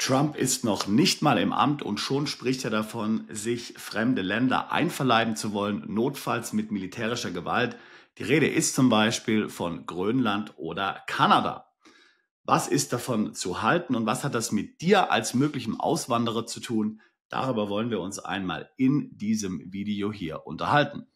Trump ist noch nicht mal im Amt und schon spricht er davon, sich fremde Länder einverleiben zu wollen, notfalls mit militärischer Gewalt. Die Rede ist zum Beispiel von Grönland oder Kanada. Was ist davon zu halten und was hat das mit dir als möglichem Auswanderer zu tun? Darüber wollen wir uns einmal in diesem Video hier unterhalten.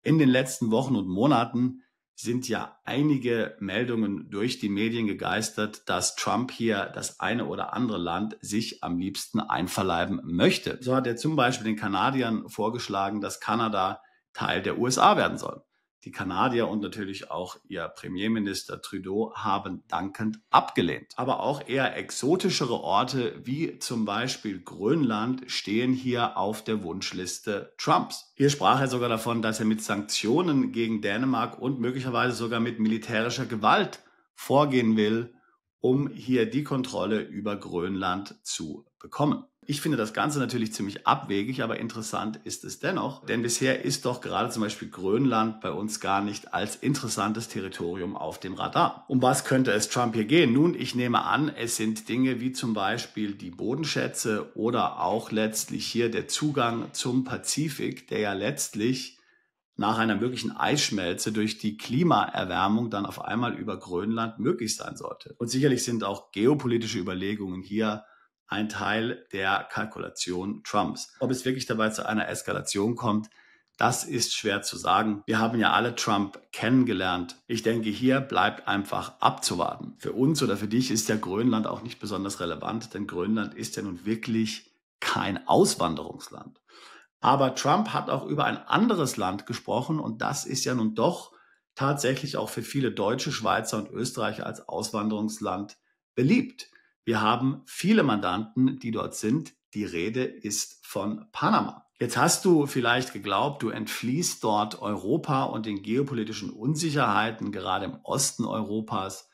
In den letzten Wochen und Monaten sind ja einige Meldungen durch die Medien gegeistert, dass Trump hier das eine oder andere Land sich am liebsten einverleiben möchte. So hat er zum Beispiel den Kanadiern vorgeschlagen, dass Kanada Teil der USA werden soll. Die Kanadier und natürlich auch ihr Premierminister Trudeau haben dankend abgelehnt. Aber auch eher exotischere Orte wie zum Beispiel Grönland stehen hier auf der Wunschliste Trumps. Hier sprach er sogar davon, dass er mit Sanktionen gegen Dänemark und möglicherweise sogar mit militärischer Gewalt vorgehen will, um hier die Kontrolle über Grönland zu bekommen. Ich finde das Ganze natürlich ziemlich abwegig, aber interessant ist es dennoch, denn bisher ist doch gerade zum Beispiel Grönland bei uns gar nicht als interessantes Territorium auf dem Radar. Um was könnte es Trump hier gehen? Nun, ich nehme an, es sind Dinge wie zum Beispiel die Bodenschätze oder auch letztlich hier der Zugang zum Pazifik, der ja letztlich nach einer möglichen Eisschmelze durch die Klimaerwärmung dann auf einmal über Grönland möglich sein sollte. Und sicherlich sind auch geopolitische Überlegungen hier ein Teil der Kalkulation Trumps. Ob es wirklich dabei zu einer Eskalation kommt, das ist schwer zu sagen. Wir haben ja alle Trump kennengelernt. Ich denke, hier bleibt einfach abzuwarten. Für uns oder für dich ist ja Grönland auch nicht besonders relevant, denn Grönland ist ja nun wirklich kein Auswanderungsland. Aber Trump hat auch über ein anderes Land gesprochen und das ist ja nun doch tatsächlich auch für viele Deutsche, Schweizer und Österreicher als Auswanderungsland beliebt. Wir haben viele Mandanten, die dort sind. Die Rede ist von Panama. Jetzt hast du vielleicht geglaubt, du entfliehst dort Europa und den geopolitischen Unsicherheiten, gerade im Osten Europas,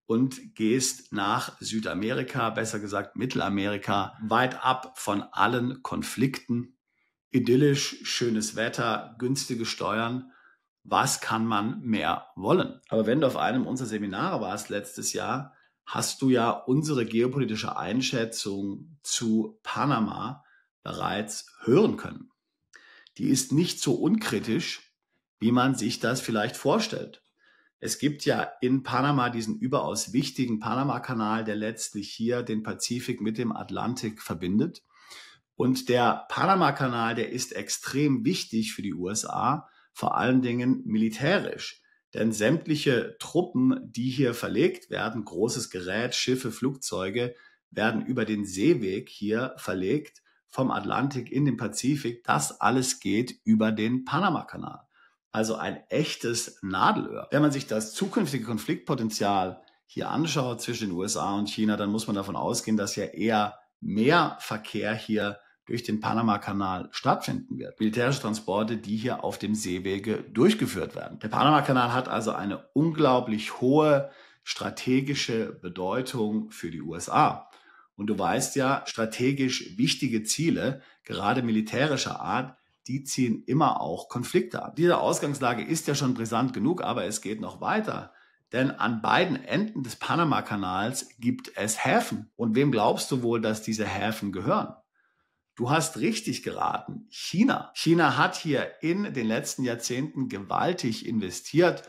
und gehst nach Südamerika, besser gesagt Mittelamerika, weit ab von allen Konflikten. Idyllisch, schönes Wetter, günstige Steuern. Was kann man mehr wollen? Aber wenn du auf einem unserer Seminare warst letztes Jahr, hast du ja unsere geopolitische Einschätzung zu Panama bereits hören können. Die ist nicht so unkritisch, wie man sich das vielleicht vorstellt. Es gibt ja in Panama diesen überaus wichtigen Panama-Kanal, der letztlich hier den Pazifik mit dem Atlantik verbindet. Und der Panama-Kanal, der ist extrem wichtig für die USA, vor allen Dingen militärisch. Denn sämtliche Truppen, die hier verlegt werden, großes Gerät, Schiffe, Flugzeuge, werden über den Seeweg hier verlegt, vom Atlantik in den Pazifik. Das alles geht über den Panama-Kanal. Also ein echtes Nadelöhr. Wenn man sich das zukünftige Konfliktpotenzial hier anschaut zwischen den USA und China, dann muss man davon ausgehen, dass ja eher mehr Verkehr hier durch den Panama-Kanal stattfinden wird. Militärische Transporte, die hier auf dem Seewege durchgeführt werden. Der Panama-Kanal hat also eine unglaublich hohe strategische Bedeutung für die USA. Und du weißt ja, strategisch wichtige Ziele, gerade militärischer Art, die ziehen immer auch Konflikte an. Diese Ausgangslage ist ja schon brisant genug, aber es geht noch weiter. Denn an beiden Enden des Panama-Kanals gibt es Häfen. Und wem glaubst du wohl, dass diese Häfen gehören? Du hast richtig geraten. China. China hat hier in den letzten Jahrzehnten gewaltig investiert.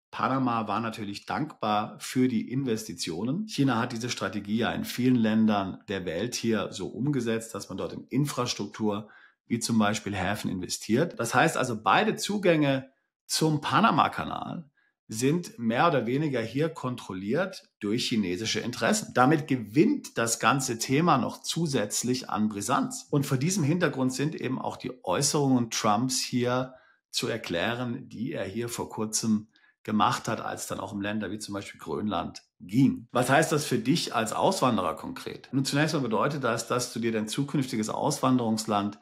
Panama war natürlich dankbar für die Investitionen. China hat diese Strategie ja in vielen Ländern der Welt hier so umgesetzt, dass man dort in Infrastruktur wie zum Beispiel Häfen investiert. Das heißt also, beide Zugänge zum Panama-Kanal sind mehr oder weniger hier kontrolliert durch chinesische Interessen. Damit gewinnt das ganze Thema noch zusätzlich an Brisanz. Und vor diesem Hintergrund sind eben auch die Äußerungen Trumps hier zu erklären, die er hier vor kurzem gemacht hat, als dann auch um Länder wie zum Beispiel Grönland ging. Was heißt das für dich als Auswanderer konkret? Nun, zunächst mal bedeutet das, dass du dir dein zukünftiges Auswanderungsland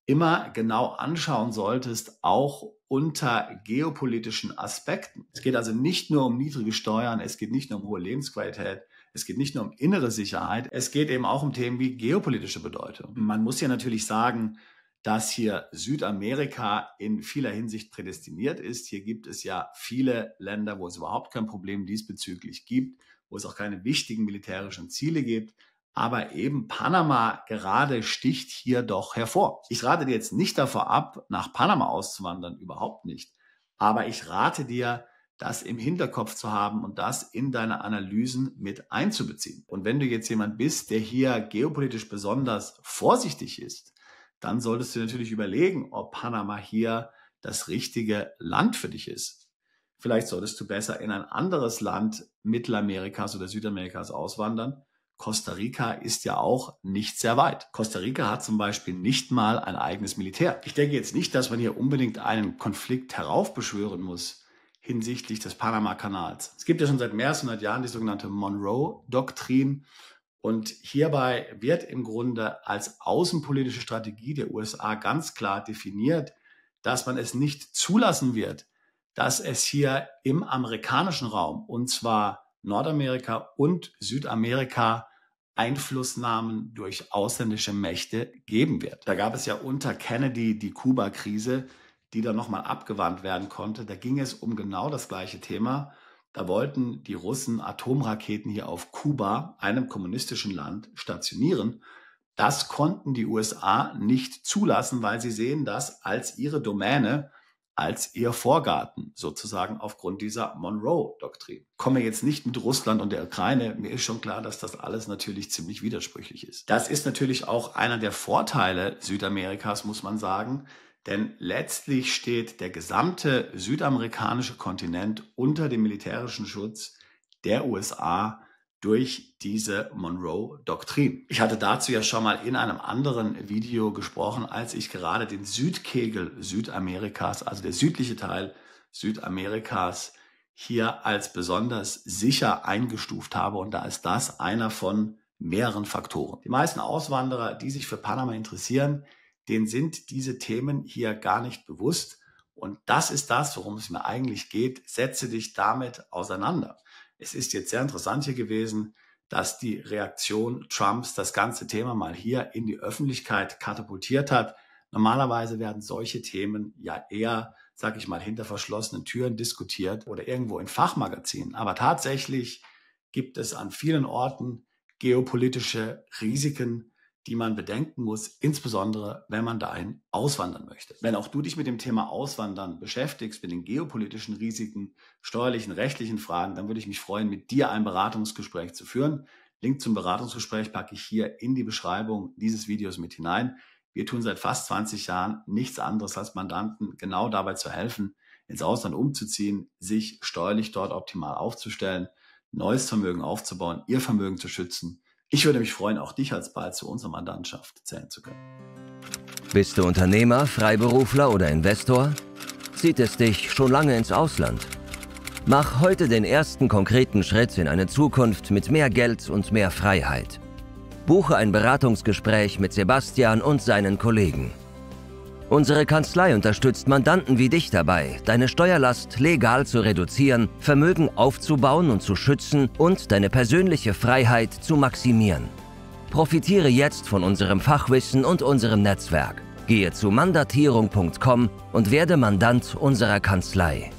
immer genau anschauen solltest, auch unter geopolitischen Aspekten. Es geht also nicht nur um niedrige Steuern, es geht nicht nur um hohe Lebensqualität, es geht nicht nur um innere Sicherheit, es geht eben auch um Themen wie geopolitische Bedeutung. Man muss ja natürlich sagen, dass hier Südamerika in vieler Hinsicht prädestiniert ist. Hier gibt es ja viele Länder, wo es überhaupt kein Problem diesbezüglich gibt, wo es auch keine wichtigen militärischen Ziele gibt. Aber eben Panama gerade sticht hier doch hervor. Ich rate dir jetzt nicht davor ab, nach Panama auszuwandern, überhaupt nicht. Aber ich rate dir, das im Hinterkopf zu haben und das in deine Analysen mit einzubeziehen. Und wenn du jetzt jemand bist, der hier geopolitisch besonders vorsichtig ist, dann solltest du natürlich überlegen, ob Panama hier das richtige Land für dich ist. Vielleicht solltest du besser in ein anderes Land Mittelamerikas oder Südamerikas auswandern. Costa Rica ist ja auch nicht sehr weit. Costa Rica hat zum Beispiel nicht mal ein eigenes Militär. Ich denke jetzt nicht, dass man hier unbedingt einen Konflikt heraufbeschwören muss hinsichtlich des Panama-Kanals. Es gibt ja schon seit mehr als 100 Jahren die sogenannte Monroe-Doktrin. Und hierbei wird im Grunde als außenpolitische Strategie der USA ganz klar definiert, dass man es nicht zulassen wird, dass es hier im amerikanischen Raum, und zwar Nordamerika und Südamerika, Einflussnahmen durch ausländische Mächte geben wird. Da gab es ja unter Kennedy die Kuba-Krise, die dann nochmal abgewandt werden konnte. Da ging es um genau das gleiche Thema. Da wollten die Russen Atomraketen hier auf Kuba, einem kommunistischen Land, stationieren. Das konnten die USA nicht zulassen, weil sie sehen das als ihre Domäne, als ihr Vorgarten, sozusagen aufgrund dieser Monroe-Doktrin. Kommen wir jetzt nicht mit Russland und der Ukraine. Mir ist schon klar, dass das alles natürlich ziemlich widersprüchlich ist. Das ist natürlich auch einer der Vorteile Südamerikas, muss man sagen. Denn letztlich steht der gesamte südamerikanische Kontinent unter dem militärischen Schutz der USA durch diese Monroe-Doktrin. Ich hatte dazu ja schon mal in einem anderen Video gesprochen, als ich gerade den Südkegel Südamerikas, also der südliche Teil Südamerikas, hier als besonders sicher eingestuft habe. Und da ist das einer von mehreren Faktoren. Die meisten Auswanderer, die sich für Panama interessieren, denen sind diese Themen hier gar nicht bewusst. Und das ist das, worum es mir eigentlich geht. Setze dich damit auseinander. Es ist jetzt sehr interessant hier gewesen, dass die Reaktion Trumps das ganze Thema mal hier in die Öffentlichkeit katapultiert hat. Normalerweise werden solche Themen ja eher, sag ich mal, hinter verschlossenen Türen diskutiert oder irgendwo in Fachmagazinen. Aber tatsächlich gibt es an vielen Orten geopolitische Risiken, die man bedenken muss, insbesondere wenn man dahin auswandern möchte. Wenn auch du dich mit dem Thema Auswandern beschäftigst, mit den geopolitischen Risiken, steuerlichen, rechtlichen Fragen, dann würde ich mich freuen, mit dir ein Beratungsgespräch zu führen. Link zum Beratungsgespräch packe ich hier in die Beschreibung dieses Videos mit hinein. Wir tun seit fast 20 Jahren nichts anderes als Mandanten genau dabei zu helfen, ins Ausland umzuziehen, sich steuerlich dort optimal aufzustellen, neues Vermögen aufzubauen, ihr Vermögen zu schützen. Ich würde mich freuen, auch dich alsbald zu unserer Mandantschaft zählen zu können. Bist du Unternehmer, Freiberufler oder Investor? Zieht es dich schon lange ins Ausland? Mach heute den ersten konkreten Schritt in eine Zukunft mit mehr Geld und mehr Freiheit. Buche ein Beratungsgespräch mit Sebastian und seinen Kollegen. Unsere Kanzlei unterstützt Mandanten wie dich dabei, deine Steuerlast legal zu reduzieren, Vermögen aufzubauen und zu schützen und deine persönliche Freiheit zu maximieren. Profitiere jetzt von unserem Fachwissen und unserem Netzwerk. Gehe zu mandatierung.com und werde Mandant unserer Kanzlei.